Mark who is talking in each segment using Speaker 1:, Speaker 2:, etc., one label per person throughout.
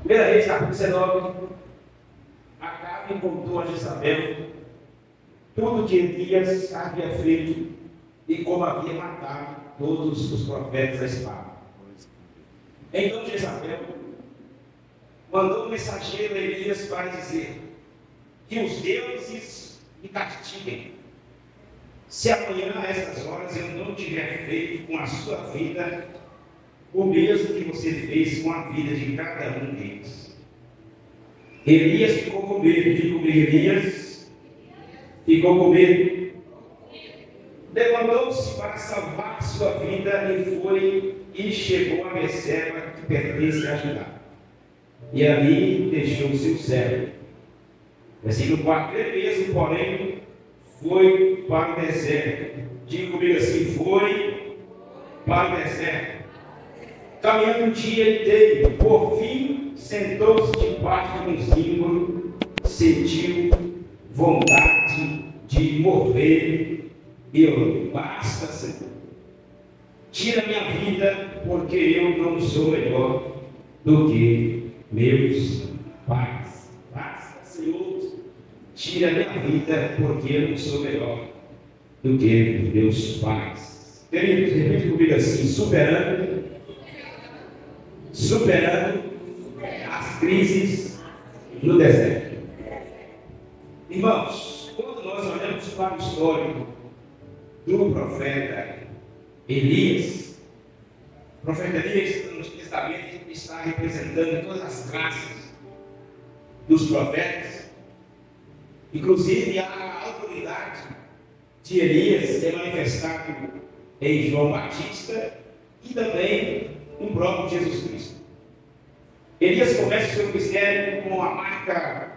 Speaker 1: 1 Reis, capítulo 19, Acabe contou a Jezabel tudo que Elias havia feito e como havia matado todos os profetas da espada. Então Jezabel mandou um mensageiro a Elias para dizer: que os deuses me castiguem, se amanhã a essas horas eu não tiver feito com a sua vida o mesmo que você fez com a vida de cada um deles. Elias ficou com medo. Digo comigo, Elias ficou com medo. Levantou-se para salvar sua vida e foi e chegou a Beceba, que pertence a Judá. E ali deixou o seu servo. Versículo 4: ele mesmo, porém, foi para o deserto. Diga comigo assim: foi para o deserto. Caminhando um dia inteiro, por fim, sentou-se debaixo de um símbolo, sentiu vontade de morrer. E eu: basta, Senhor, tira minha vida, porque eu não sou melhor do que meus pais. Basta, Senhor, tira minha vida, porque eu não sou melhor do que meus pais. Queridos, repete comigo assim: superando as crises no deserto. Irmãos, quando nós olhamos para o histórico do profeta Elias, o profeta Elias no Antigo Testamento está representando todas as classes dos profetas. Inclusive a autoridade de Elias é manifestada em João Batista e também no próprio Jesus Cristo. Elias começa o seu ministério com uma marca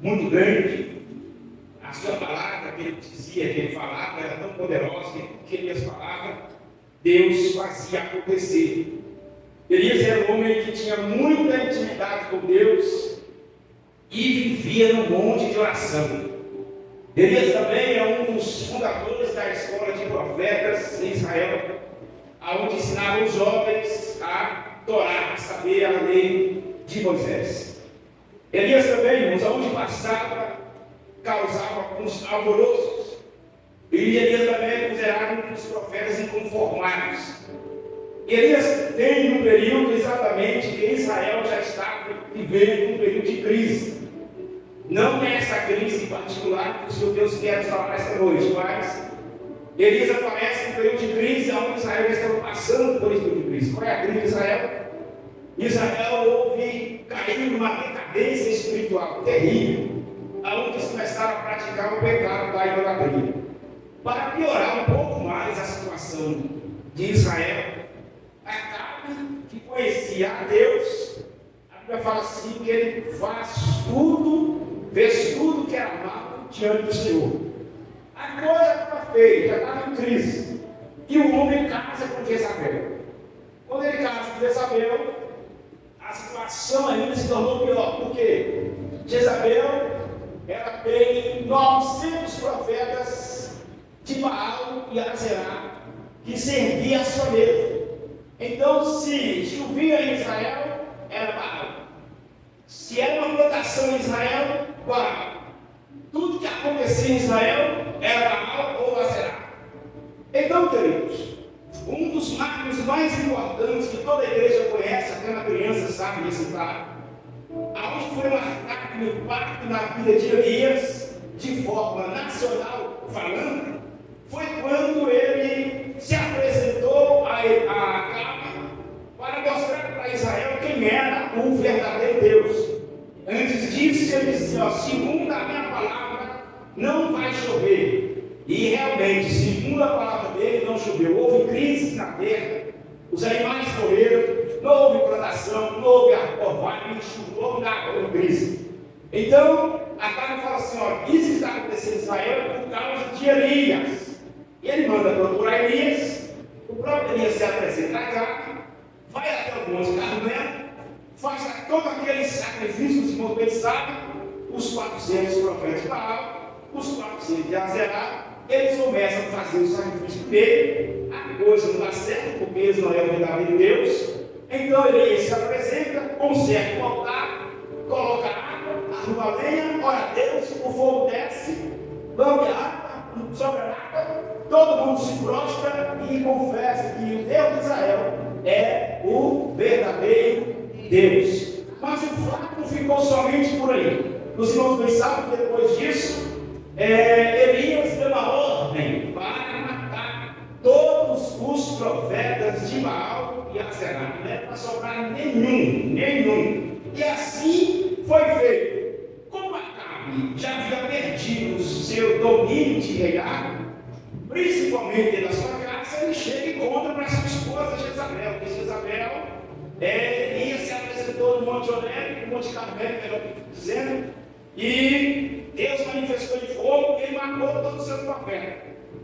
Speaker 1: muito grande. A sua palavra, que ele dizia, que ele falava, era tão poderosa que Elias falava, Deus fazia acontecer. Elias era um homem que tinha muita intimidade com Deus e vivia no monte de oração. Elias também é um dos fundadores da escola de profetas em Israel, onde ensinava os jovens a Torá, a saber a lei de Moisés. Elias também, irmãos, aonde passava, causava alguns alvoroços. E Elias também é considerado um dos profetas inconformados. Elias vem num período exatamente que Israel já estava vivendo um período de crise. Não é essa crise em particular que o Senhor Deus quer nos falar esta noite, mas Elias aparece num período de crise onde Israel estava passando por esse período de crise. Qual é a crise de Israel? Israel caiu numa decadência espiritual terrível, onde eles começaram a praticar o pecado da idolatria. Para piorar um pouco mais a situação de Israel, Acabe, que conhecia a Deus, a Bíblia fala assim que ele fez tudo que era mal diante do Senhor. A coisa estava feia, já estava em crise. E o homem casa com Jezabel. Quando ele casa com Jezabel, a situação ainda se tornou pior. Por quê? Jezabel, ela tem 900 profetas de Baal e Azerá que serviam a sua mesa. Então, se chovia em Israel, era Baal. Se era uma plantação em Israel, Baal. Tudo que acontecia em Israel era Baal ou Azerá. Então, queridos, um dos marcos mais importantes que toda a igreja conhece, aquela criança sabe recitar, aonde foi marcado o impacto na vida de Elias, de forma nacional falando, foi quando ele se apresentou a Acabe para mostrar para Israel quem era o verdadeiro Deus. Antes disso, ele disse: segundo a minha palavra, não vai chover. E realmente, segundo a palavra dele, não choveu. Houve crise na terra, os animais morreram, não houve plantação, não houve orvalho, não chuva, não houve nada, houve crise. Então, Acabe fala assim: isso está acontecendo em Israel por causa de Elias. E ele manda procurar Elias. O próprio Elias se apresenta a Acabe, vai até o monte Carmelo, faz todo aquele sacrifício que os irmãos bem sabem, os 400 profetas de Baal, os 400 de Azerá. Eles começam a fazer o sacrifício dele, a coisa não dá certo, porque eles não é o verdadeiro Deus. Então Elias se apresenta, conserta o altar,
Speaker 2: lambe água, sobre a água, todo mundo se prostra e confessa que o Deus de Israel é o verdadeiro Deus. Mas o fato não ficou somente por aí. Os irmãos bem sabem que depois disso, Elias deu uma ordem para matar todos os profetas de Baal e Aserá. Não é para sobrar nenhum. E assim foi feito. Como Acabe já havia perdido o seu domínio de reinar, principalmente da sua casa, ele chega e conta para sua esposa Jezabel, que Jezabel ia se apresentou no Monte Horebe, no Monte Carmelo, melhor dizendo, e Deus manifestou em fogo e matou todos os seus profetas.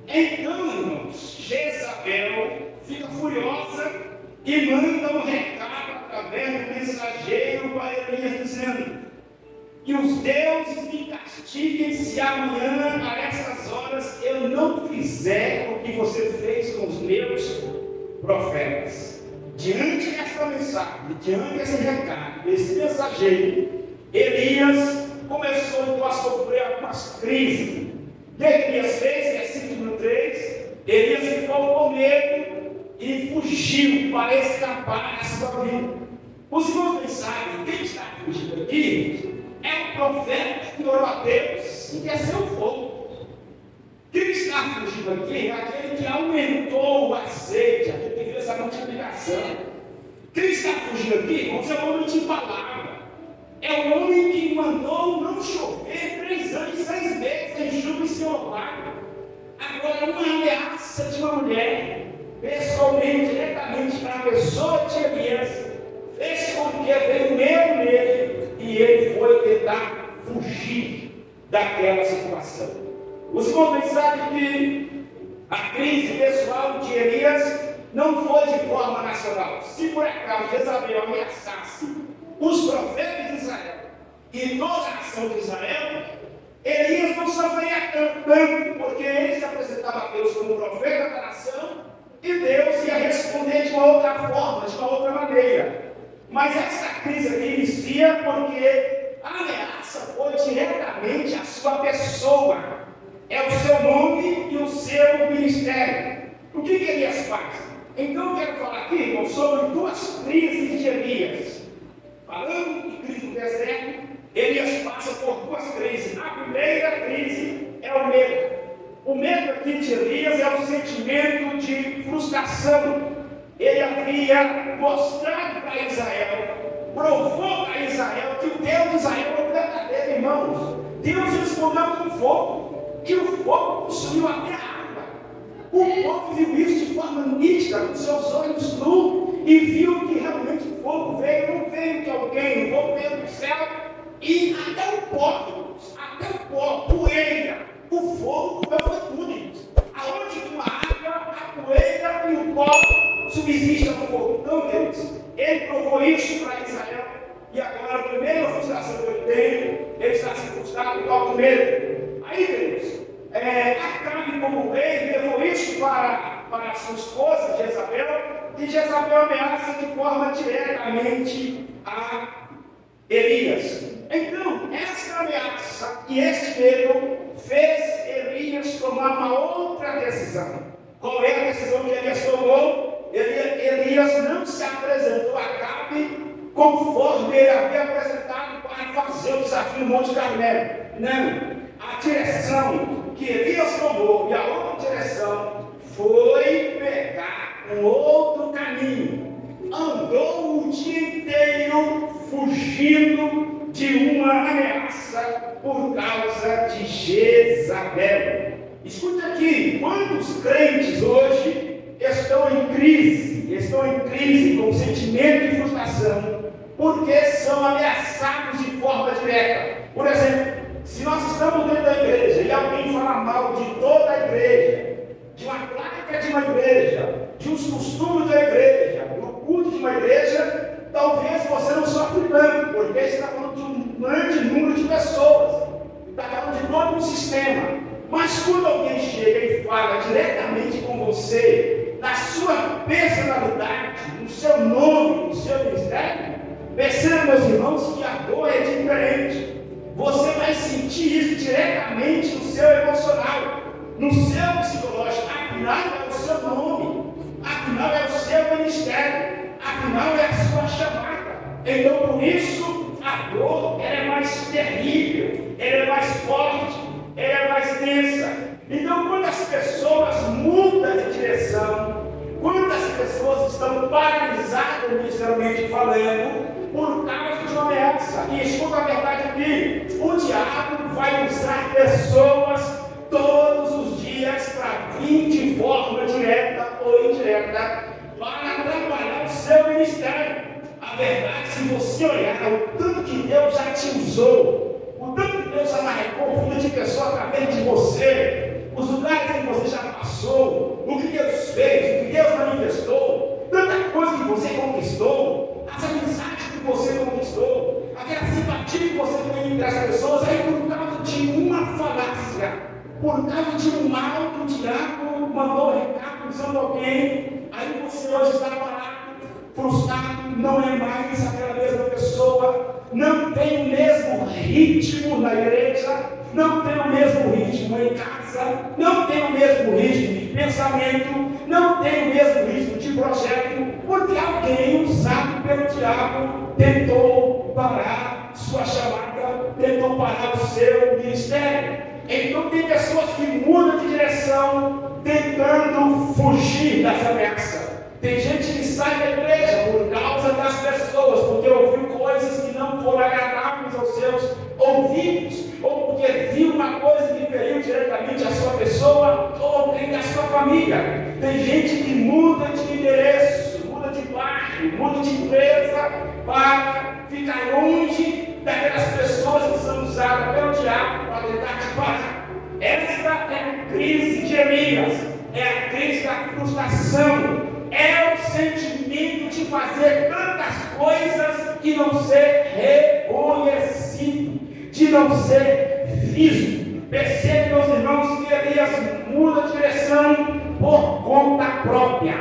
Speaker 2: Então, irmãos, Jezabel fica furiosa e manda um recado através do mensageiro para Elias, dizendo: que os deuses me castiguem se amanhã, a essas horas, eu não fizer o que você fez com os meus profetas. Diante desta mensagem, diante desse recado, desse mensageiro, Elias começou então a sofrer algumas crises. O que Elias fez? Versículo 3, Elias ficou com medo e fugiu para escapar da sua vida. Os irmãos bem sabem, quem está fugindo aqui é o profeta que orou a Deus e desceu o fogo. Quem está fugindo aqui é aquele que aumentou o azeite, aquele que fez a multiplicação. Quem está fugindo aqui, vamos dizer, é o homem de palavra. É o homem que mandou não chover 3 anos e 6 meses sem chuva e sem orvalho. Agora, uma ameaça de uma mulher, pessoalmente, diretamente para a pessoa de Elias, fez com que veio medo nele e ele foi tentar fugir daquela situação. Os irmãos sabem que a crise pessoal de Elias não foi de forma nacional. Se por acaso Jezabel ameaçasse os profetas de Israel e toda a nação de Israel, Elias não sofreria tanto, porque ele se apresentava a Deus como profeta da nação e Deus ia responder de uma outra forma, de uma outra maneira. Mas essa crise aqui inicia porque a ameaça foi diretamente à sua pessoa. É o seu nome e o seu ministério. O que Elias faz? Então eu quero falar aqui, irmão, sobre 2 crises de Elias. Falando de crise do deserto, Elias passa por 2 crises. A primeira crise é o medo. O medo aqui de Elias é o sentimento de frustração. Ele havia mostrado para Israel, provou para Israel que o Deus de Israel é o verdadeiro, irmãos. Deus respondeu com fogo. E o fogo consumiu até a água. O povo viu isso de forma nítida, com seus olhos nus, e viu que realmente o fogo veio, não veio de alguém, o fogo veio do céu, e até o pó, poeira, o fogo foi tudo. Aonde uma água, a poeira e o pó subsistem no fogo. Então, Deus, ele provou isso para Israel, e agora a primeira frustração que ele tem, ele está se frustrado com medo. Aí Deus, Acabe como rei, levou isso para sua esposa Jezabel, e Jezabel ameaça de forma diretamente a Elias. Então, essa ameaça e este medo fez Elias tomar uma outra decisão. Qual é a decisão que Elias tomou? Elias não se apresentou a Acabe conforme ele havia apresentado para fazer o desafio no Monte Carmelo. Não. A direção que Elias tomou e a outra direção foi pegar um outro caminho. Andou o dia inteiro fugindo de uma ameaça por causa de Jezabel. Escute aqui, quantos crentes hoje estão em crise com sentimento de frustração, porque são ameaçados de forma direta. Por exemplo, se nós estamos dentro da igreja e alguém fala mal de toda a igreja, de uma placa de uma igreja, de uns costumes da igreja, do culto de uma igreja, talvez você não sofre tanto, porque você está falando de um grande número de pessoas, está falando de todo um sistema. Mas quando alguém chega e fala diretamente com você, na sua personalidade, no seu nome, no seu ministério, percebam, meus irmãos, que a dor é diferente. você vai sentir isso diretamente no seu emocional, no seu psicológico. Afinal, é o seu nome, afinal, é o seu ministério, afinal, é a sua chamada. Então, por isso, a dor ela é mais terrível, ela é mais forte, ela é mais densa. Então, quando as pessoas mudam de direção, quando as pessoas estão paralisadas, ministerialmente falando, por causa de uma ameaça, e escuta a verdade aqui, o diabo vai usar pessoas todos os dias para vir de forma direta ou indireta para trabalhar o seu ministério. A verdade, se você olhar o tanto que Deus já te usou, o tanto que Deus já marcou vida de pessoa através de você, os lugares em que você já passou, o que Deus fez, o que Deus manifestou, tanta coisa que você conquistou, as amizades que você conquistou, aquela simpatia que você tem entre as pessoas, aí por causa de uma falácia, por causa de um mal que o diabo mandou o recado dizendo a alguém, aí você hoje está parado, frustrado, não é mais aquela mesma pessoa, não tem o mesmo ritmo na igreja, não tem o mesmo ritmo em casa, não tem o mesmo ritmo de pensamento, não tem o mesmo ritmo de projeto, porque alguém usado pelo diabo tentou parar sua chamada, tentou parar o seu ministério. Então tem pessoas que mudam de direção, tentando fugir dessa ameaça. Tem gente que sai da igreja por causa das pessoas, porque ouviu coisas que não foram agradáveis aos seus ouvidos, ou porque viu uma coisa que feriu diretamente a sua pessoa, ou alguém da sua família. Tem gente que muda de endereço, muda de bairro, muda de empresa, para ficar longe daquelas pessoas que são usadas pelo diabo para tentar te parar. Esta é a crise de Elias, é a crise da frustração. É o sentimento de fazer tantas coisas e não ser reconhecido, de não ser visto. Percebe, meus irmãos, que Elias muda de direção por conta própria.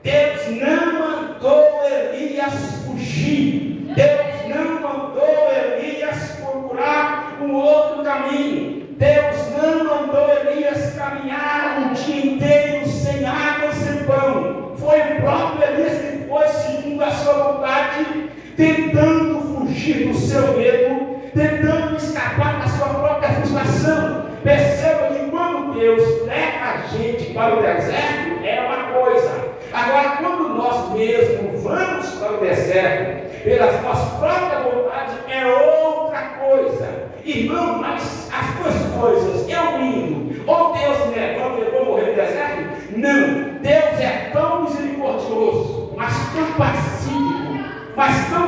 Speaker 2: Deus não mandou Elias fugir. Deus não mandou Elias procurar um outro caminho. Deus não mandou Elias caminhar um dia inteiro sem água e sem pão. Foi o próprio Elias que foi, segundo a sua vontade, tentando fugir do seu medo, tentando escapar da sua própria frustração. Perceba que quando Deus leva a gente para o deserto, é uma coisa. Agora, quando nós mesmos vamos para o deserto, pelas nossas próprias vontades, é outra coisa. Irmão, mas as duas coisas, eu indo, ou Deus me levanta e eu vou morrer no deserto? Não, Deus é tão misericordioso, mas tão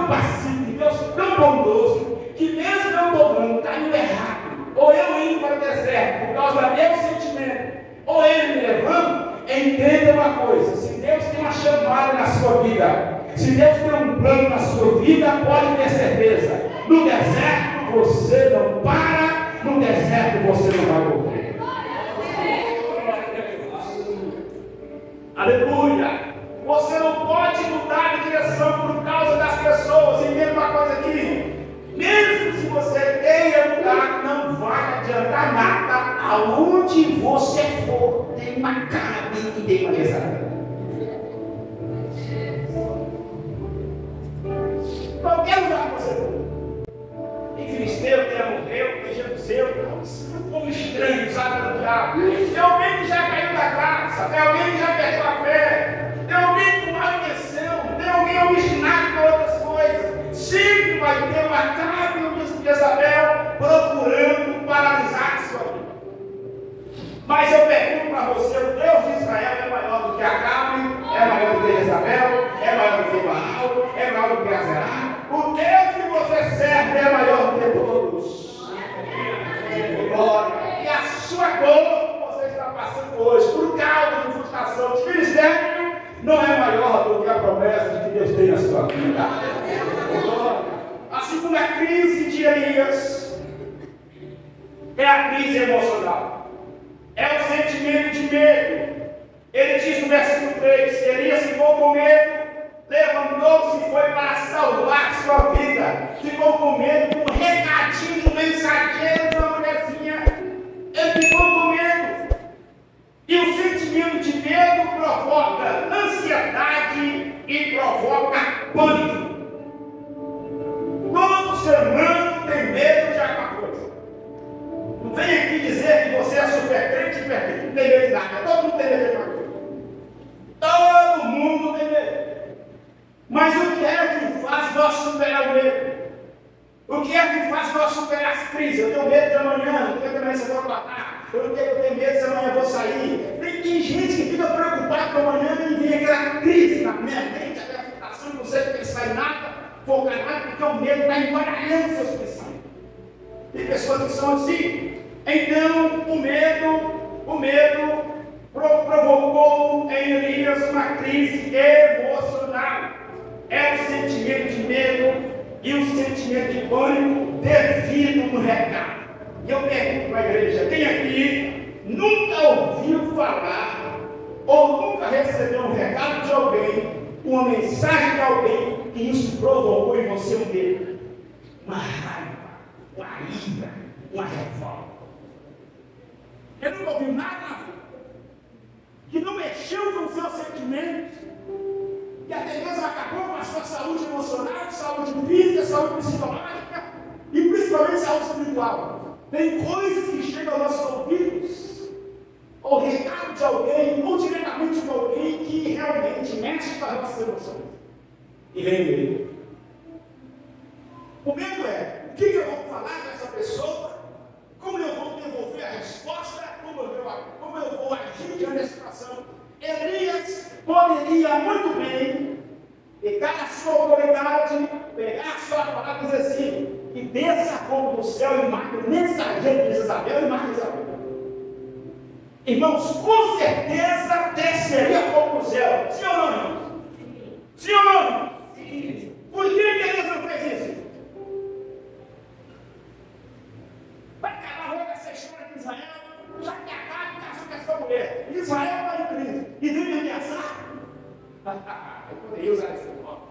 Speaker 2: pacífico, Deus tão bondoso, que mesmo eu dobrando, está indo errado, ou eu indo para o deserto por causa do meu sentimento, ou Ele me levando, entenda uma coisa: se Deus tem uma chamada na sua vida, se Deus tem um plano na sua vida, pode ter certeza, no deserto você não para, no deserto você não vai morrer. Aleluia! Você não pode mudar de direção por causa das pessoas. E mesma coisa aqui, mesmo se você queira mudar, não vai adiantar nada aonde você for. Tem uma cara e tem uma rezada. Qualquer lugar que você for. Tem filisteu, tem amorreu, tem jebuseu, um povo estranho, sabe, do diabo. Tem alguém que já caiu da graça, tem alguém que já perdeu a fé, tem alguém que emagreceu, tem alguém originado com outras coisas. Sempre vai ter uma cara no mesmo de Jezabel procurando paralisar a sua vida. Mas eu pergunto para você: o Deus de Israel é maior do que Acabe, é maior do que Jezabel, é maior do que Baal, é maior do que Azerá. O Deus que você serve é maior do que todos. Glória. E a sua dor que você está passando hoje, por causa de frustração de ministério, não é maior do que a promessa de que Deus tem na sua vida. Glória. A segunda crise de Elias é a crise emocional. É o sentimento de medo. Ele diz no versículo 3: Elias ficou com medo, levantou-se e foi para salvar sua vida. Ficou com medo de um recadinho do mensageiro ser humano tem medo de alguma coisa. Não vem aqui dizer que você é super crente, não tem medo de nada. Todo mundo tem medo de alguma coisa. Todo mundo tem medo. Mas o que é que faz nós superar o medo? O que é que faz nós superar as crises? Eu tenho medo de amanhã, eu tenho medo se eu vou matar, eu tenho medo se amanhã eu vou sair. Tem gente que fica preocupada com amanhã e vem aquela crise na mente, aquela frustração, não sei pensar em nada, focar em nada, porque o medo está embaralhando seus pensamentos. Tem pessoas que são assim. Então, o medo provocou em Elias uma crise emocional. É o sentimento de medo e o sentimento de pânico devido no recado. E eu pergunto para a igreja: quem aqui nunca ouviu falar ou nunca recebeu um recado de alguém, uma mensagem de alguém, que isso provocou em você um medo, uma raiva, uma ira, uma revolta? Eu nunca ouvi nada na vida que não mexeu com os seus sentimentos, que até mesmo acabou com a sua saúde emocional, saúde física, saúde psicológica e principalmente saúde espiritual. Tem coisas que chegam aos nossos ouvidos, ou recado de alguém, ou diretamente de alguém que realmente mexe com as nossas emoções. E vem o medo. O medo é: o que eu vou falar dessa pessoa? Como eu vou devolver a resposta? Como eu vou agir diante da situação? Elias poderia muito bem pegar a sua autoridade, pegar a sua palavra e dizer assim: que desça fogo do céu e mate o mensageiro de Isabel e mate Isabel. Irmãos, com certeza desceria fogo do céu. Sim ou não, irmãos? Sim ou não? Sim. Por que Elias não fez isso? Vai acabar logo essa história de Israel, já que acaba casou com essa mulher. Israel está em crise. E vem me ameaçar? Eu poderia usar esse nome.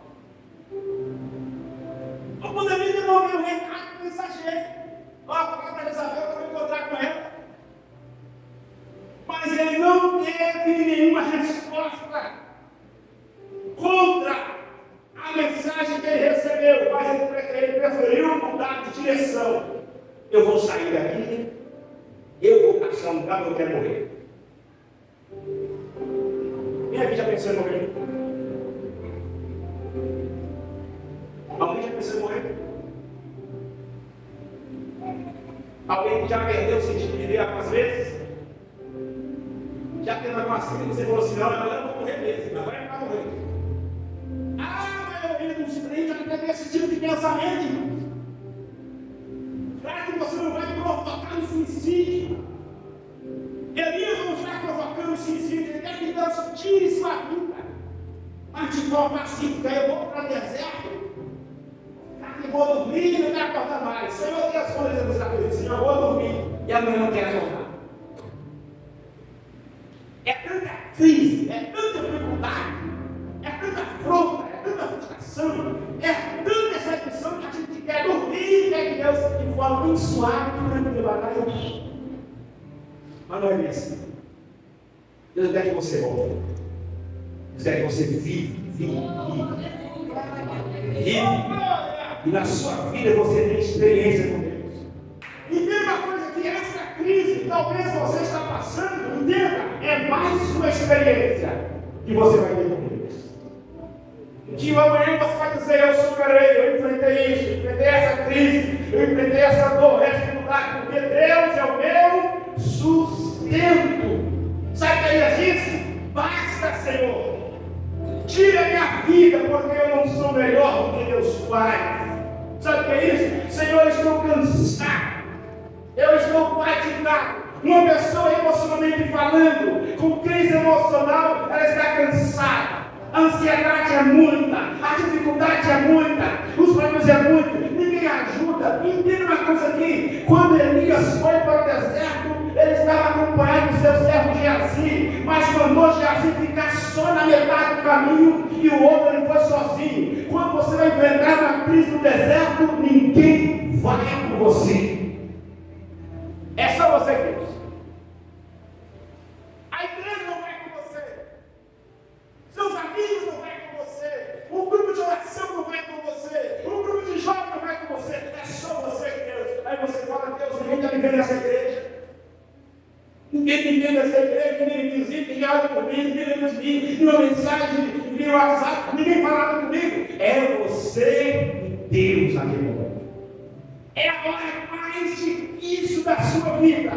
Speaker 2: Eu poderia devolver o recado do mensageiro. Ó, falar para Isabel que eu vou encontrar com ela. Mas ele não teve nenhuma resposta contra a mensagem que ele recebeu. Mas ele preferiu mudar de direção. Eu vou sair daqui, eu vou achar um lugar que eu quero morrer. Quem aqui já pensou em morrer? Alguém já pensou em morrer? Alguém já perdeu o sentido de viver algumas vezes? Já teve alguma cena que você falou assim: não, agora eu vou morrer mesmo, agora é para morrer. A maioria dos crentes já teve esse tipo de pensamento, irmãos. Será que você não vai provocar um suicídio? Elias não está provocando um suicídio, ele quer que Deus tire sua vida. Mas de forma pacífica: eu vou para o deserto, eu vou dormir e não quero acordar mais. Senhor, Deus, quando Deus está fazendo assim, eu vou dormir e amanhã não quero acordar. É tanta crise, é tanta dificuldade, é tanta afronta, é tanta frustração, é tanta decepção que a gente quer dormir e quer que Deus, de forma muito suave, devagar, mas não é bem assim. Deus quer que você volte. Deus quer que você vive. E na sua vida você tem experiência com Deus. E tem uma coisa que essa crise que talvez você está passando, entenda, é mais uma experiência que você vai ter com Deus. De amanhã você vai dizer: eu superei, eu enfrentei isso, eu enfrentei essa crise, eu enfrentei essa dor, essa dificuldade, porque Deus é o meu sustento. Sabe o que ele disse? Basta, Senhor. Tira minha vida, porque eu não sou melhor do que Deus Pai. Sabe o que é isso? Senhor, eu estou cansado. Eu estou fatigado. Uma pessoa emocionalmente falando, com crise emocional, ela está cansada. A ansiedade é muita, a dificuldade é muita, os problemas é muito, ninguém ajuda. Entenda uma coisa aqui: quando Elias foi para o deserto, ele estava acompanhado do seu servo Geazi, mas mandou Geazi ficar só na metade do caminho e o outro ele foi sozinho. Quando você vai enfrentar uma crise no deserto, ninguém vai com você. É só você, Deus. A igreja não vai com você. Seus amigos não vão com você. O grupo de oração não vai com você. O grupo de jovens não vai com você. vê nessa igreja. Ninguém me vê nessa igreja, ninguém me visita, ninguém olha por mim, ninguém lembra de mim, nenhuma mensagem, nenhum WhatsApp, ninguém fala nada comigo. É você e Deus naquele momento. É a hora mais difícil da sua vida.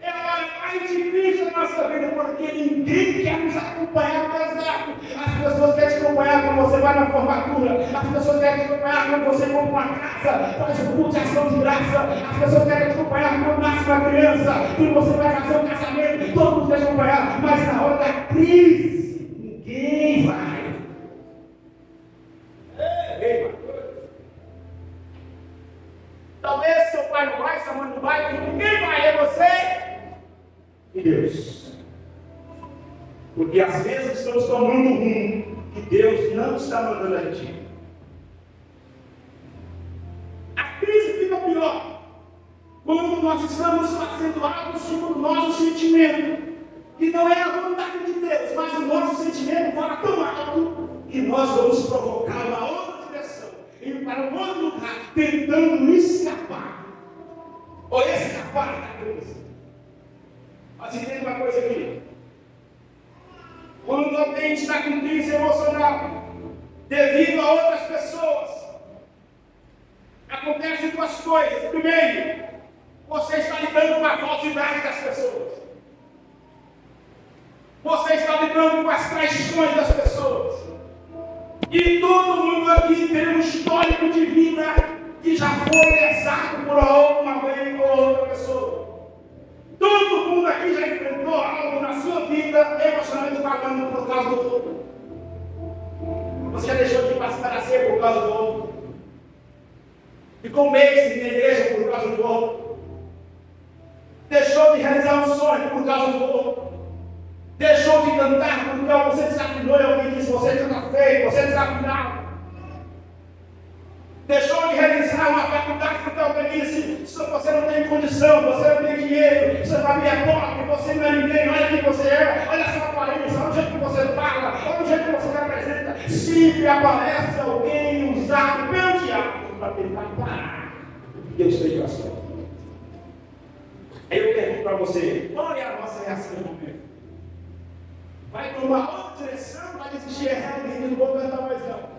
Speaker 2: É a hora mais difícil da nossa vida, porque ninguém quer nos acompanhar no deserto. As pessoas querem te acompanhar quando você vai na formatura. As pessoas querem te acompanhar quando você compra uma casa, faz um culto de ação de graça. As pessoas querem te acompanhar quando nasce uma criança, quando você vai fazer um casamento. Todo mundo quer te acompanhar, mas na hora da crise, ninguém vai. Ninguém vai. Talvez seu pai não vai, sua mãe não vai, ninguém vai, é você e Deus. Porque às vezes estamos tomando um rumo que Deus não está mandando a gente ir. A crise fica pior quando nós estamos fazendo algo segundo o nosso sentimento, que não é a vontade de Deus, mas o nosso sentimento fala tão alto que nós vamos provocar uma outra direção, ir para um outro lugar, tentando escapar ou escapar da crise. Mas entenda uma coisa aqui: quando alguém está com crise emocional devido a outras pessoas, acontecem duas coisas. Primeiro, você está lidando com a falsidade das pessoas. Você está lidando com as traições das pessoas. E todo mundo aqui tem um histórico de vida que já foi lesado por alguma vez ou outra pessoa. Todo mundo aqui já enfrentou algo na sua vida, emocionalmente falando, por causa do outro. Você já deixou de participar da ceia por causa do outro. Ficou meses na igreja por causa do outro. Deixou de realizar um sonho por causa do outro. Deixou de cantar porque você desafinou e alguém disse: você canta feio, você é desafinado. Deixou de realizar uma faculdade porque alguém disse: você não tem condição, você não tem dinheiro, sua família é pobre, você não é ninguém, olha quem você é, olha a sua aparência, olha o jeito que você fala, olha o jeito que você se apresenta. Sempre aparece alguém usado pelo diabo para tentar parar o que Deus fez na sua vida. Aí eu pergunto para você: qual é a nossa reação no momento? Vai tomar outra direção, vai desistir, realmente não vou cantar mais não.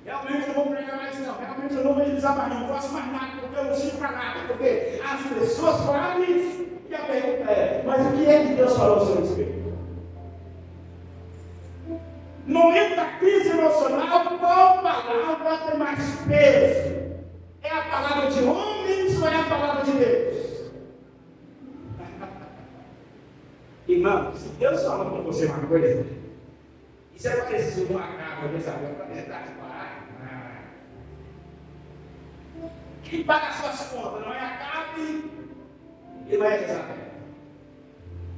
Speaker 2: Realmente eu não vou pregar mais não, realmente eu não vou evangelizar mais não faço mais nada, porque eu não sirvo para nada, porque as pessoas falaram isso. E a pergunta é: mas o que é que Deus falou sobre isso? No momento da crise emocional, qual palavra tem mais peso? É a palavra de homens ou é a palavra de Deus? Irmão, se Deus fala com você uma coisa, e se aparecer uma casa dessa vez para tentar te parar, quem paga as suas contas não é a Cabe e não é a Isabel.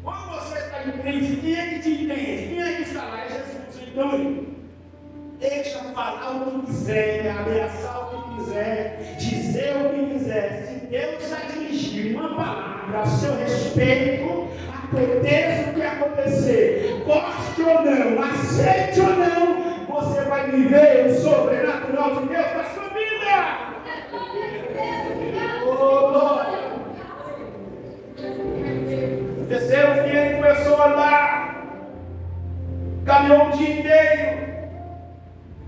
Speaker 2: Quando você está em crise, quem é que te entende? Quem é que está lá? É Jesus. Então, deixa falar o que quiser, ameaçar o que quiser, dizer o que quiser. Se Deus já dirigiu uma palavra a seu respeito, aconteça o que acontecer, goste ou não, aceite ou não, você vai viver o sobrenatural de Deus na sua vida. Oh, glória! Desceu o dia e começou a andar, caminhou o dia inteiro.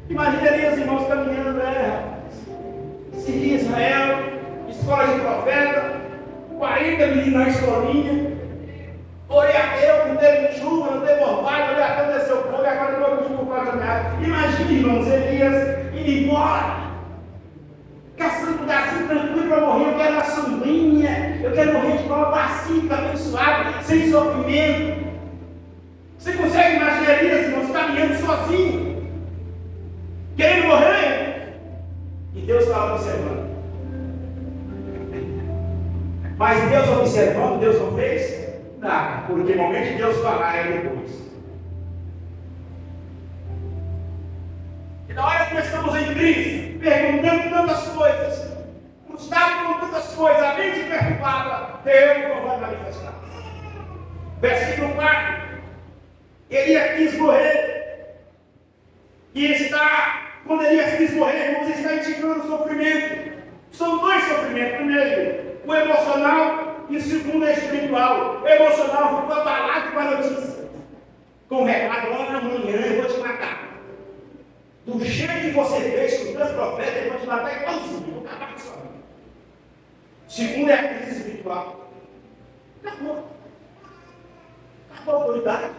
Speaker 2: Imagina ali os irmãos caminhando, Seria Israel, escola de profeta, 40 meninos na escolinha. Orei a Deus, não teve chuva, não teve orvalho, olha, aconteceu fogo, agora eu estou por causa da minha. Imagina, irmãos, Elias indo embora, caçando um lugarzinho tranquilo para morrer. Eu quero uma sombrinha, eu quero morrer de forma pacífica, abençoada, sem sofrimento. Você consegue imaginar Elias, irmãos, caminhando sozinho, querendo morrer? E Deus estava observando. Mas Deus observando, Deus não fez nada, porque o momento de Deus falar é depois. E na hora que nós estamos em crise, perguntando tantas coisas, frustrado com tantas coisas, a mente perturbada, Deus não vai manifestar. Versículo 4: Elias quis morrer, e quando Elias quis morrer, irmãos, está indicando o sofrimento. São dois sofrimentos. Primeiro, o emocional e o segundo é espiritual. O emocional ficou abalado com a notícia. Com o recado, olha amanhã eu vou te matar. Do jeito que você fez com os meus profetas, eu vou te matar igualzinho, vou acabar com sua vida. Segundo é a crise espiritual. Acabou. Acabou a autoridade.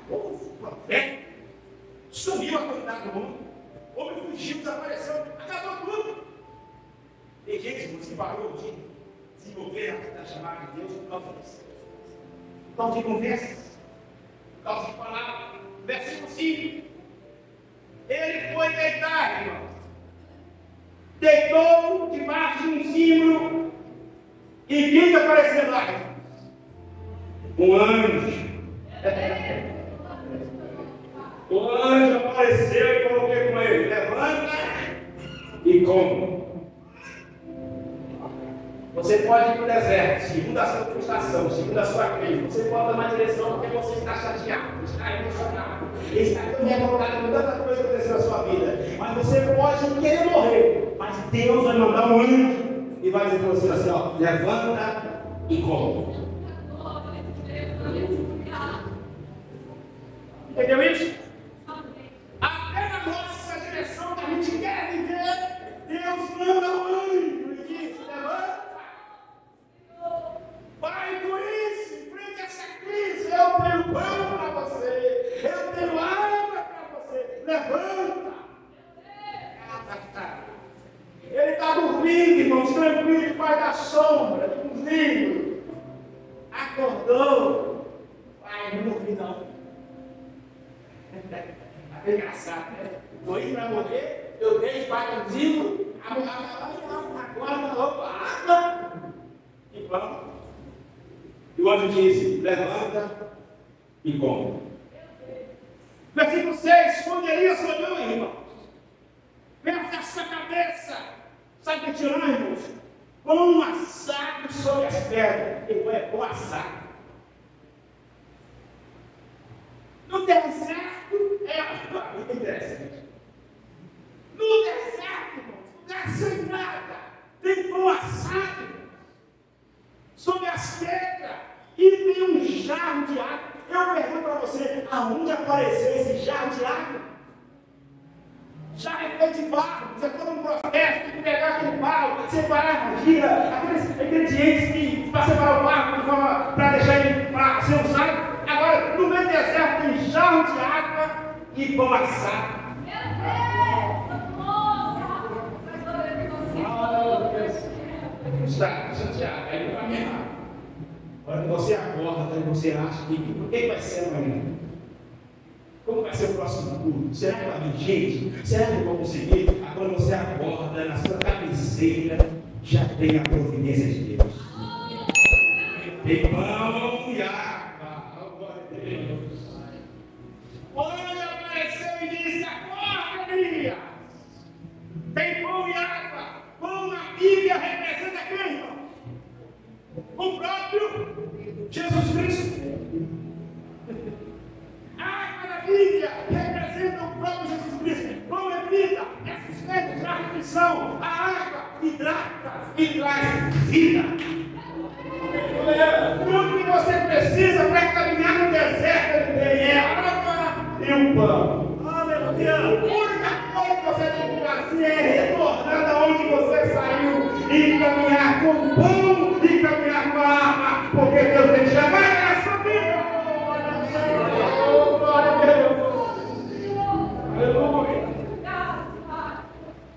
Speaker 2: Acabou o profeta. Sumiu a autoridade do mundo. O homem fugiu, desapareceu. Acabou tudo. Tem gente que parou de desenvolver a chamada de Deus por causa disso. Por causa de conversas. Por causa de palavras. Versículo 5. Ele foi deitar, irmão. Deitou debaixo de um símbolo. E quem apareceu lá? Um anjo. O anjo apareceu e falou com ele: levanta e come. Você pode ir para o deserto, segundo a sua frustração, segundo a sua crise. Você pode tomar direção porque você está chateado, está emocionado, está tão revoltado com tanta coisa que aconteceu na sua vida. Mas você pode querer morrer, mas Deus vai mandar um anjo e vai dizer para você assim: ó, levanta e come. Entendeu isso? Até na nossa direção que a gente quer viver, Deus manda um anjo e diz: levanta. Vai com isso, em frente a essa crise. Eu tenho pão para você, eu tenho água para você. Levanta. Ele está dormindo, irmãos, tranquilo, debaixo da sombra, de um livro. Acordou. Pai, não morri não. É engraçado, né? Estou indo para morrer, eu dei debaixo do livro, agora na roupa, água e pão. E o anjo disse: levanta e come. Versículo 6: quando Elias olhou, irmãos, perto da sua cabeça, sabe o que tirou, irmãos? Pão assado sobre as pedras. Ele é pão assado. No deserto é muito interessante. No deserto, irmãos, lugar sem nada, tem pão assado sobre as pedras e tem um jarro de água. Eu pergunto para você: aonde apareceu esse jarro de água? Jarro é feito de barro. Você for um profeta, tem que pegar aquele barro, separar a argila, aqueles ingredientes que para separar o barro de forma para deixar ele para ser usado. Agora, no meio do deserto tem jarro de água e pão assado. Está chateado, aí não vai me errar. Quando você acorda, você acha que por que vai ser amanhã? Como vai ser o próximo culto? Será que vai vir gente? Será que eu vou conseguir? Quando você acorda, na sua cabeceira, já tem a providência de Deus. Tem pão e água. Glória a Deus. Olha, apareceu e disse: acorda, Elias. Tem pão e água. Pão na Bíblia representa quem, irmão? O próprio Jesus Cristo. Água na Bíblia representa o próprio Jesus Cristo. Pão é vida, é sustento, traz nutrição. A água hidrata e traz vida. Tudo que você precisa para caminhar no deserto, ele tem é água e um pão. Aleluia! A única coisa que você tem que fazer é retornar da onde você saiu e caminhar com pão e caminhar com a arma, porque Deus tem que chamar a sua vida. Glória a Deus! Aleluia!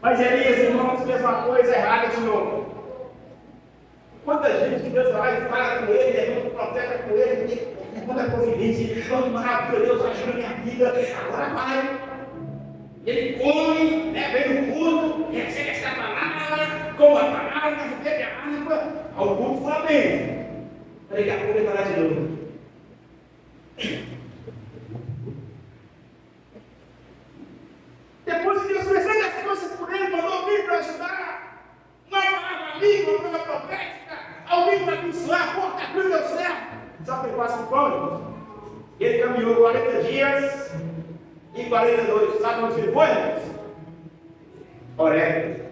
Speaker 2: Mas Elias, irmãos, fez uma coisa errada de novo. Quanta gente que Deus vai e fala com ele, levanta o profeta com ele, manda convite, vamos maravilha, Deus ajuda a minha vida, agora vai. Ele come, né, vem no culto, recebe essa palavra, come a palavra, bebe a água, ao culto foi bem. Daqui a pouco ele vai lá de novo. Depois que Deus fez tantas coisas por ele, mandou alguém para ajudar, uma palavra amiga, uma palavra profética, alguém para abençoar, a porta abriu, deu certo. Sabe o que ele faz com o pão? Ele caminhou 40 dias e 42. Sabe onde ele foi? Orégano.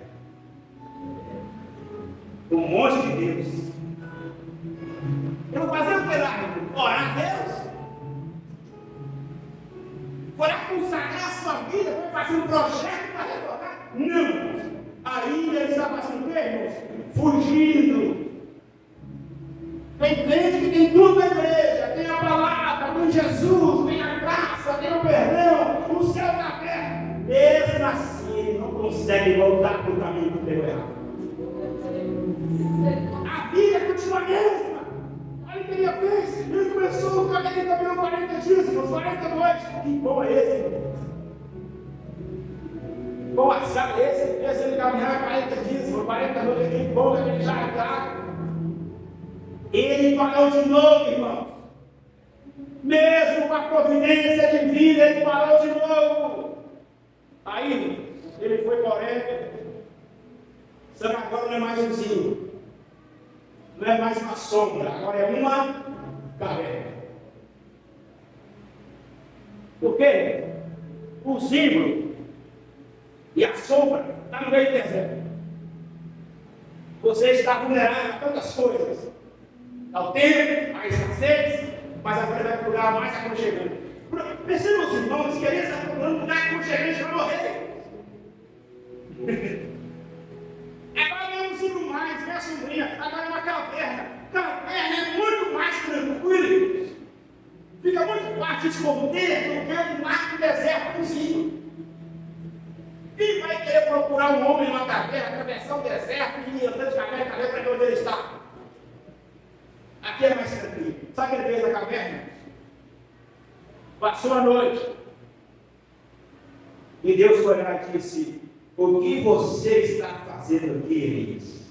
Speaker 2: O um monte de Deus. Eu vou fazer o que lá? Orar a Deus? Foi lá consagrar a sua vida, foi fazer um projeto para retornar? Não! Ainda ele está fazendo o quê, irmãos? Fugindo. Tem crente que tem tudo na igreja, tem a palavra, tem Jesus, tem a graça, tem o perdão, o céu está aberto. Mesmo assim, não consegue voltar para o caminho que deu errado. A vida continua a mesma. Olha o que ele fez. Ele começou o caminho, ele caminhou 40 dias, 40 noites. Que bom é esse, irmão? Bom assado esse, ele fez ele caminhar 40 dias, 40 noites, que bom que ele já está. Ele parou de novo, irmão. Mesmo com a providência divina, ele parou de novo. Aí, ele foi correndo. Só que agora não é mais um zinho. Não é mais uma sombra. Agora é uma caverna. Por quê? O símbolo e a sombra está no meio do deserto. Você está vulnerável a tantas coisas. Ao tempo, à escassez, mas agora vai para o lugar mais aconchegante. Percebam os irmãos que ele está procurando um lugar aconchegante para morrer. Agora não é um símbolo mais, não é a sombrinha, agora é uma caverna. Caverna é muito mais tranquilo. Fica muito fácil esconder do que um mar do deserto com símbolo. Quem vai querer procurar um homem numa caverna, atravessar o deserto e ir andando de caverna para ver onde ele está? Aqui é mais tranquilo. Sabe o que ele fez na caverna? Passou a noite. E Deus foi lá e disse: o que você está fazendo aqui, Elias?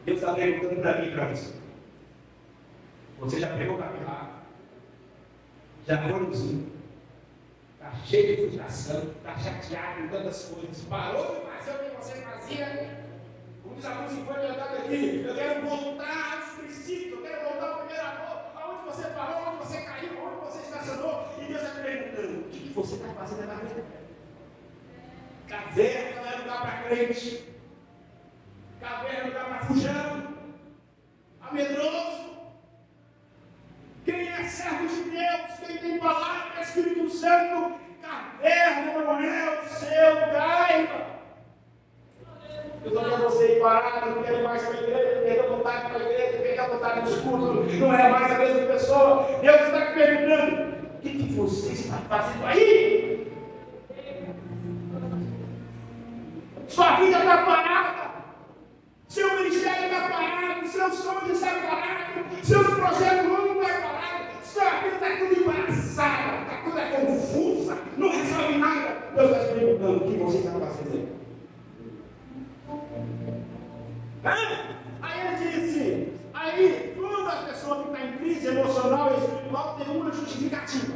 Speaker 2: Deus está perguntando para mim e para você. Você já pegou o caminho lá? Já foi no zinho? Está cheio de frustração, está chateado com tantas coisas. Parou de fazer o que você fazia? Um dos alunos que foi cantado aqui: eu quero voltar aos princípios, eu quero voltar ao primeiro amor, aonde você parou, onde você caiu, onde você estacionou. E Deus está perguntando: o que você está fazendo na vida? Caverna não é lugar para crente, caverna é lugar para fujão, amedroso. Quem é servo de Deus, quem tem palavra do Espírito Santo, caverna não é o seu lugar, irmão. Eu estou vendo você ir parado, não quer mais para a igreja, perdeu vontade para a igreja, perdeu vontade dos cultos, não é mais a mesma pessoa. Deus está te perguntando: o que você está fazendo aí? Sua vida está parada, seu ministério está parado, seus sonhos estão parados, seus projetos não estão parados, sua vida está tudo embaraçada, está toda confusa, não resolve nada. Deus está te perguntando: o que você está fazendo aí? Aí ele disse: aí toda pessoa que está em crise emocional e espiritual tem uma justificativa,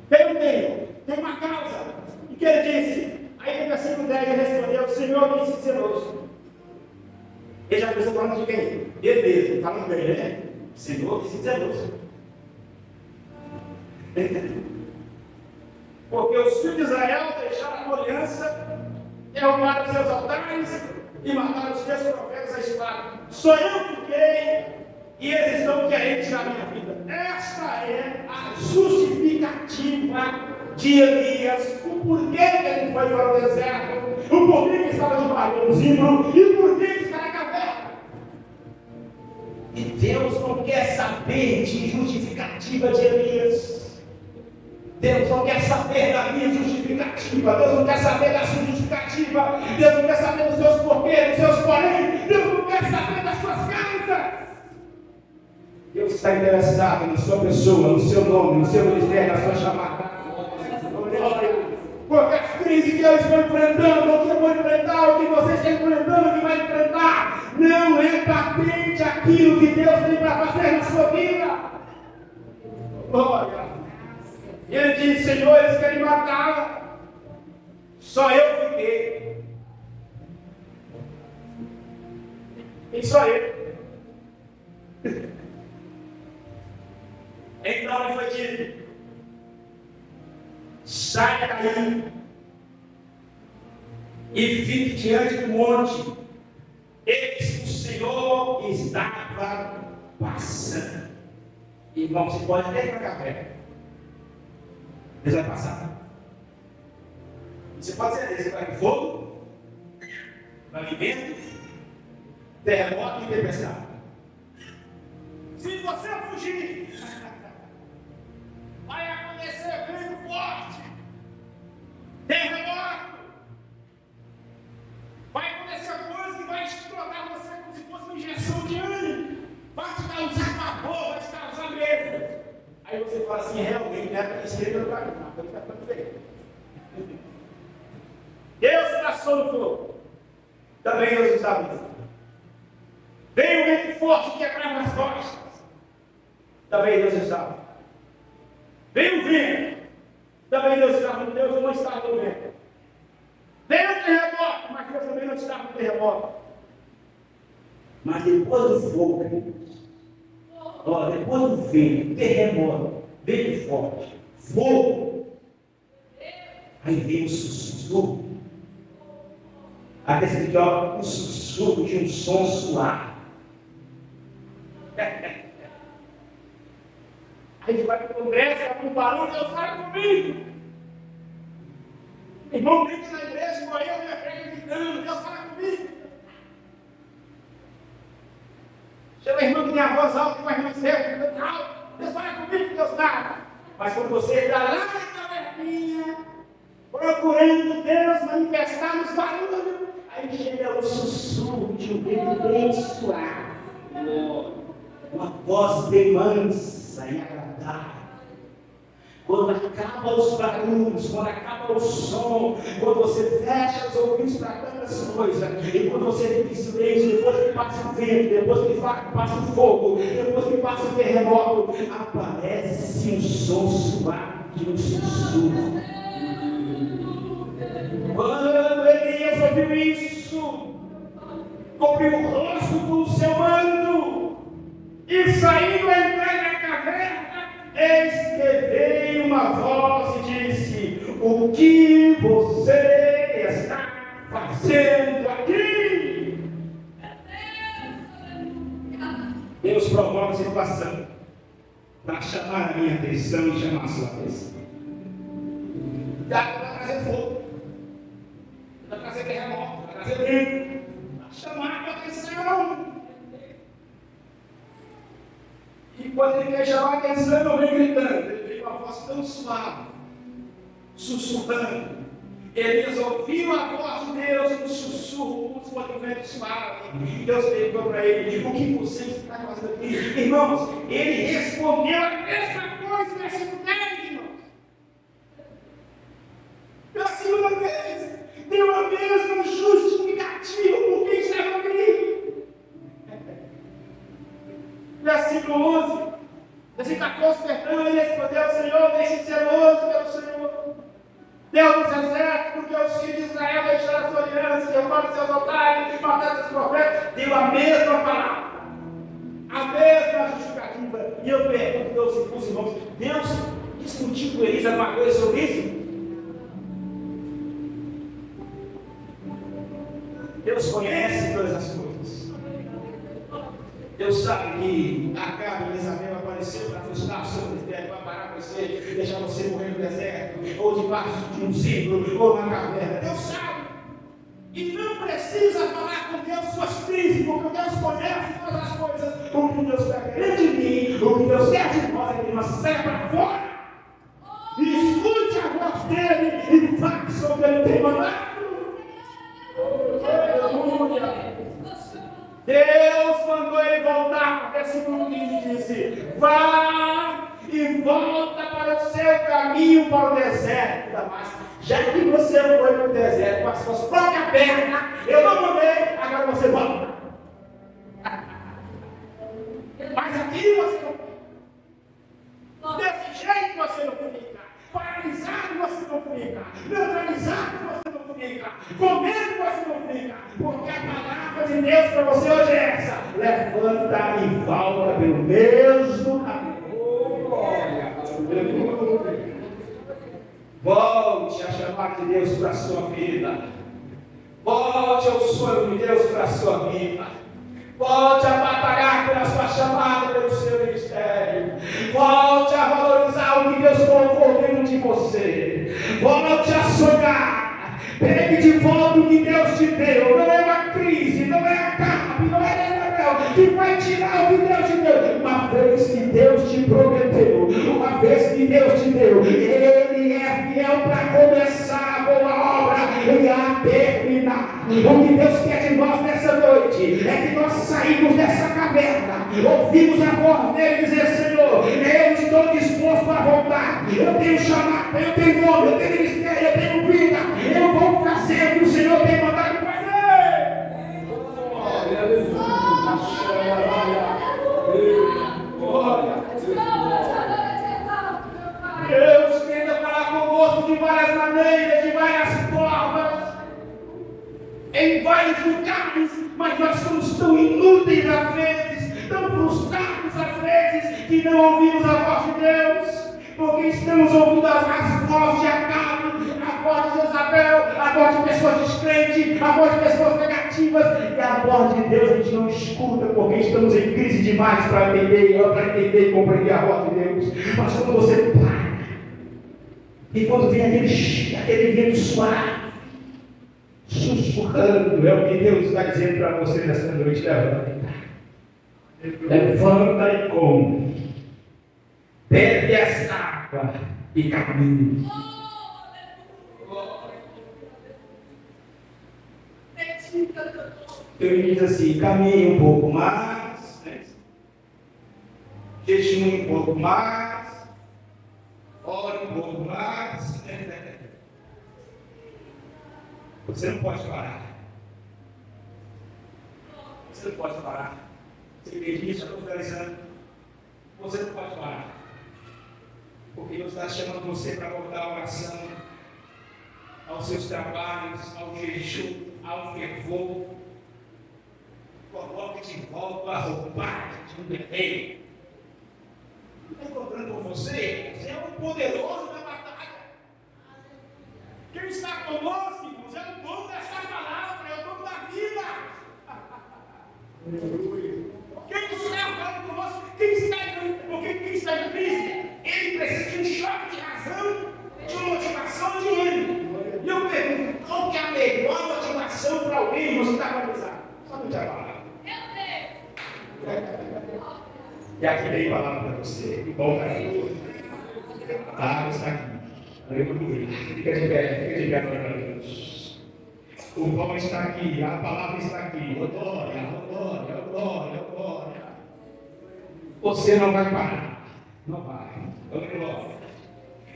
Speaker 2: tem uma causa. E que ele disse? Aí no versículo 10 ele respondeu: o Senhor quis ser zeloso. Ele já começou falando de quem? Ele mesmo, falando bem, né? O Senhor quis ser zeloso. Porque os filhos de Israel deixaram a aliança, derrubaram os seus altares e mataram os meus profetas à espada. Só eu fiquei e eles estão querendo tirar minha vida. Esta é a justificativa de Elias. O porquê que ele foi para o deserto, o porquê que estava debaixo do zimbro e o porquê que está na caverna. E Deus não quer saber de justificativa de Elias. Deus não quer saber da minha justificativa. Deus não quer saber da sua justificativa. Deus não quer saber dos seus porquês, dos seus porém. Deus não quer saber das suas causas. Deus está interessado na sua pessoa, no seu nome, no seu ministério, na sua chamada. Porque as crises que eu estou enfrentando, o que eu vou enfrentar, o que você está enfrentando, o que vai enfrentar, não é patente aquilo que Deus tem para fazer na sua vida. Glória. E ele disse: Senhor, eles querem matar, só eu fiquei. E só eu. Então ele foi dito: saia daí, e fique diante do monte. Eis que o Senhor estava passando. Irmão, você pode até ir para café. Deus vai passar. Você pode ser desse, vai com fogo, vai com vento, terremoto e tempestade. Se você fugir, vai acontecer vento forte, terremoto, vai acontecer coisa que vai explorar você como se fosse uma injeção de ânimo, vai te causar pavor, vai te causar medo. Aí você fala assim, realmente, não é para escrever no caminho, não, está ficando feio. Deus passou no fogo. Também Deus estava nisso. Veio um vento forte que quebrava as costas. Também Deus estava. Veio o vento. Também Deus estava. Deus não estava no vento. Veio o terremoto, mas Deus também não estava no terremoto. Mas depois do fogo, depois do vento, terremoto, vento forte, fogo, aí veio o sussurro. Até se um sussurro de um som suave. A gente vai para o congresso, vai para o barulho, Deus fala comigo. Irmão, grita na igreja, igual eu, minha prega gritando, Deus fala comigo. Chega a irmã que tem a voz alta, com a irmã certa, Deus fala comigo, Deus nada. Mas quando você está lá na caverninha, procurando Deus manifestar nos barulhos, aí chega o sussurro de um vento bem suave, uma voz bem mansa e agradável. Quando acaba os barulhos, quando acaba o som, quando você fecha os ouvidos para tantas coisas, e quando você fica em silêncio, depois que passa o vento, depois que passa o fogo, depois que passa o terremoto, aparece um som suave de um sussurro. Quando Elias ouviu isso, cobriu o rosto com o seu manto e saiu a entrar na caverna, eis que veio uma voz e disse: o que você está fazendo aqui? Deus provoca a situação para chamar a minha atenção e chamar a sua atenção. Dá para trazer fogo, para trazer terremoto, para trazer vento, para chamar a atenção. E quando ele quer chamar a atenção, eu venho gritando. Ele veio com uma voz tão suave, sussurrando. Elias ouviu a voz de Deus no sussurro, quando o vento suave. E Deus perguntou para ele: o que você está fazendo aqui? Irmãos, ele respondeu a mesma coisa, versículo 10, irmãos. Pela segunda vez, deu a mesma justificativa por que estava aqui. Versículo 11, versículo 14, perdão, ele respondeu: Senhor, deixe-me zeloso pelo Senhor, Deus dos exércitos, porque os filhos de Israel deixaram a sua aliança, derrubaram seus altares, mataram seus profetas. Deu a mesma palavra, a mesma justificativa. E eu pergunto aos irmãos: Deus discutiu com Elias alguma coisa sobre isso? Deus conhece todas as coisas. Deus sabe que Acabe e Isabel apareceu para frustrar o seu ministério, para parar você e deixar você morrer no deserto, ou debaixo de um ciclo, ou na caverna. Deus sabe. E não precisa falar com Deus suas crises, porque Deus conhece todas as coisas. O que Deus quer de mim, o que Deus quer de nós é que nós saia para fora. E escute a voz dele e faça o que ele tem mandado. Aleluia. Deus mandou ele voltar, versículo 15 disse: vá e volta para o seu caminho para o deserto. Mas já que você foi para o deserto com as suas próprias pernas, eu não mandei, agora você volta. Mas aqui você não fica. Desse jeito você não fica. Paralisado você não fica. Neutralizado você não fica. Com medo você não fica. Porque a palavra de Deus para você hoje é essa: levanta e volta pelo mesmo caminho. Volte a chamar de Deus para a sua vida. Volte ao sonho de Deus para a sua vida. Volte a batalhar pela sua chamada, pelo seu ministério. Volte a valorizar o que Deus colocou dentro de você. Volte a sonhar. Pegue de volta o que Deus te deu. Não é uma crise, não é a capa, não é que vai tirar o que Deus te deu. Uma vez que Deus te prometeu, uma vez que Deus te deu, Ele é fiel para começar a boa obra e a terminar. O que Deus quer de nós nessa noite é que nós saímos dessa caverna, ouvimos a voz dele dizer: Senhor, eu estou disposto a voltar. Eu tenho chamado, eu tenho nome, eu tenho ministério, eu tenho vida. Eu vou fazer o que o Senhor tem mandado fazer. Deus tenta falar conosco de várias maneiras, de várias formas, em vários lugares, mas nós somos tão inúteis às vezes, tão frustrados às vezes, que não ouvimos a voz de Deus, porque estamos ouvindo as vozes de Acabe, a voz de Jezabel, a voz de pessoas descrentes, a voz de pessoas negativas, e a voz de Deus a gente não escuta, porque estamos em crise demais para entender e compreender a voz de Deus. Mas quando você para, e quando vem aquele vento suave, sussurrando, é o que Deus está dizendo para você nessa noite: levanta e come, bebe essa água e caminhe. Ele diz assim: caminhe um pouco mais, né? Jejum um pouco mais, ore um pouco mais. Você não pode parar. Você não pode parar. Você entende isso? Eu estou finalizando. Você não pode parar. Porque Deus está chamando você para voltar à oração, aos seus trabalhos, ao jejum, ao fervor. Coloque de volta a roupagem de um guerreiro. Está encontrando com você? Você é um poderoso na batalha. Quem está conosco, irmãos, é o dono dessa palavra, é o dono da vida. Quem está conosco? Quem está em crise? Ele precisa de um choque de razão, de uma motivação de ânimo. E eu pergunto: qual que é a melhor motivação para alguém que está valorizado? Só não te falar. E aqui vem palavra para você. Bom, cara. Ah, está aqui. Aleluia. Fica de pé para Deus. O pão está aqui, a palavra está aqui. Glória. Você não vai parar. Não vai. Glória.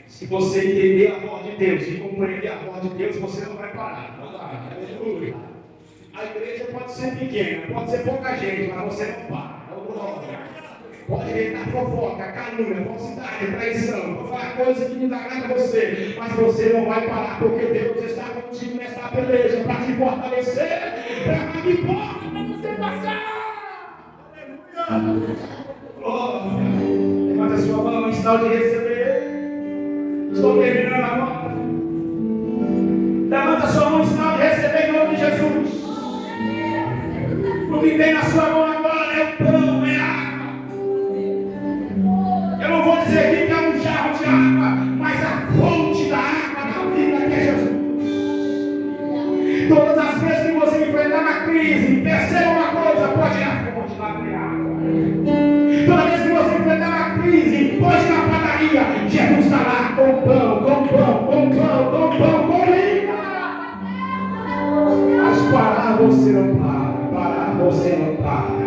Speaker 2: Se você entender a voz de Deus e compreender a voz de Deus, você não vai parar. Não vai. Aleluia. A igreja pode ser pequena, pode ser pouca gente, mas você não para. Pode evitar fofoca, calúnia, falsidade, traição, pode falar coisa que não dá nada a você, mas você não vai parar, porque Deus está contigo nessa peleja para te fortalecer, para abrir porta para você passar. Aleluia. Glória. Levanta a sua mão em sinal de receber. Estou terminando agora. Levanta a sua mão em sinal de receber em nome de Jesus. O que tem na sua mão agora é o pão, é a água. Eu não vou dizer aqui que é um jarro de água, mas a fonte da água da vida que é Jesus. Todas as vezes que você enfrentar uma crise, perceba uma coisa: pode ir à fonte lá de água. Toda vez que você enfrentar uma crise, pode ir na padaria. Jesus está lá com pão, com vida. Mas parar você não para. Você não para.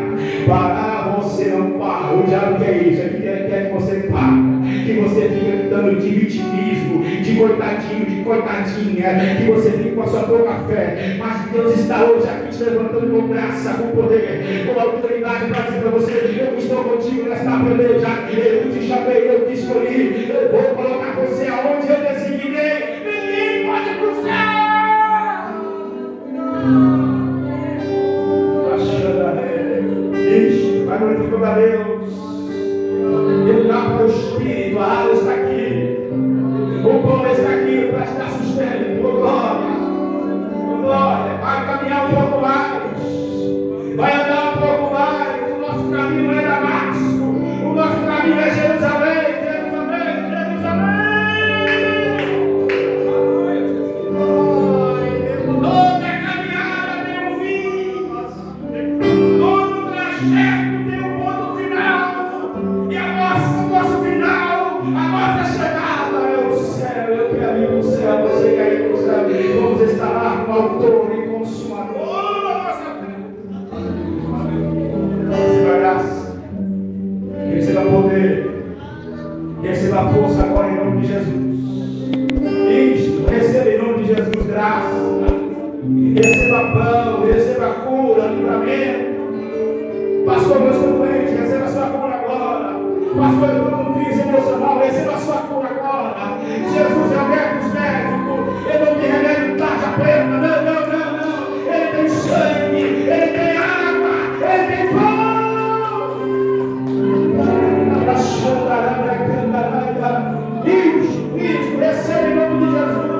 Speaker 2: Parar você não para. O diabo quer isso. Ele quer que você pare. Que você fique gritando de vitimismo, de coitadinho, de coitadinha. Que você fique com a sua pouca fé. Mas Deus está hoje aqui te levantando com graça, com poder, com autoridade para dizer para você: eu estou contigo nesta peleja. Eu te chamei, eu te escolhi. Eu vou colocar você aonde eu designei. Ninguém pode buscar. Vai glorificando a Deus. Eu dá para o Espírito, a água está aqui, o pão está aqui para te dar sustento. Glória. Vai caminhar Pastor, eu estou doente, receba a sua cura agora. Pastor, eu estou com crise emocional, receba a sua cura agora. Jesus é o médico dos médicos, ele não tem remédio tarja preta, não. Ele tem sangue, ele tem água, ele tem pão. Isso, recebe em nome de Jesus.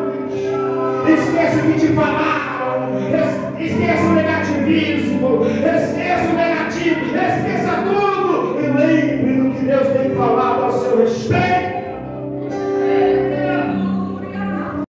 Speaker 2: Esquece o que te falaram, esquece o negativismo, esquece o negativo, esquece